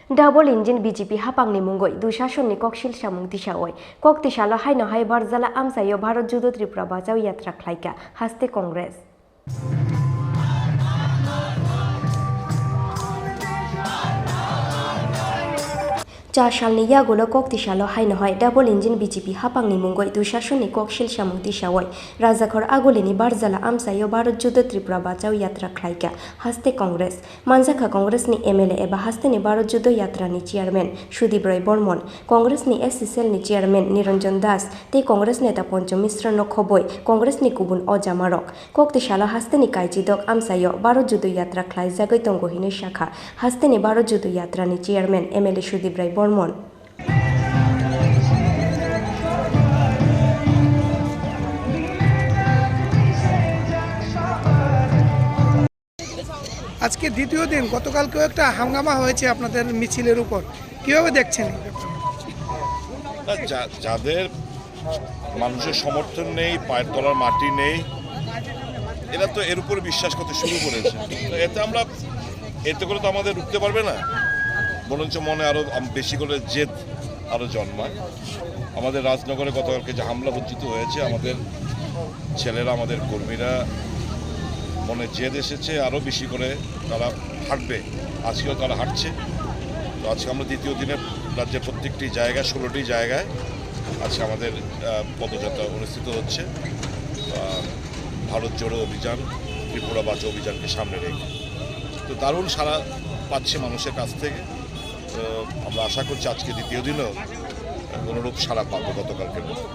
Double engine BJP hapangni mungoi dusashonni kokshil samung tishaoi kok tishalo haino hai barzala amsayo Bharat Judo Tripura bachao yatra khlaika haste Congress Charsalni yagulo kok tishalo haino hai double engine BJP hapangni mungoi dusashonni kokshil samung tishaoi Rajakhor agulini barzala amsayo Bharat Judo Tripura bachao yatra khlaika haste Congress Manjaka Congress ni MLA eba haste ni Bharat Judo yatra ni chairman Sudip Roy Bormon Congress ni SCL ni chairman Niranjan Das tei Congress neta Ponchom Mishra no khoboi Congress ni kubun ojamarok kok tishalo haste ni kaijidok amsayo Bharat Judo yatra khlai jagoi tongo hine shakha haste ni Bharat Judo yatra ni chairman MLA Sudip Roy Bormon আজকে দ্বিতীয় দিন গতকালকেও একটা হাঙ্গামা হয়েছে আপনাদের মিছিলের উপর কিভাবে দেখছেন যাদের মানুষের সমর্থন নেই পায়ের তলার মাটি নেই এরা তো এর উপর বিশ্বাস করতে শুরু করেছে এতে করে তো আমাদের রুখতে পারবে না বরঞ্চ মনে আরো বেশি করে জেদ আরো জন্মায় আমাদের রাজনগরে গতকালকে যে হামলা বঞ্চিত হয়েছে আমাদের ছেলেরা আমাদের কর্মীরা মনে জেদ এসেছে আরও বেশি করে তারা হাঁটবে আজকেও তারা হাঁটছে তো আজকে আমরা দ্বিতীয় দিনে রাজ্যের প্রত্যেকটি জায়গায় 16টি জায়গায় আজকে আমাদের পদযাত্রা অনুষ্ঠিত হচ্ছে ভারত জোড়ো অভিযান ত্রিপুরা বাঁচাও অভিযানকে সামনে রেখে তো দারুণ সাড়া পাচ্ছে মানুষের কাছ থেকে তো আমরা আশা করছি আজকে দ্বিতীয় দিনেও অনুরূপ সাড়া পাবো গতকালকের মতো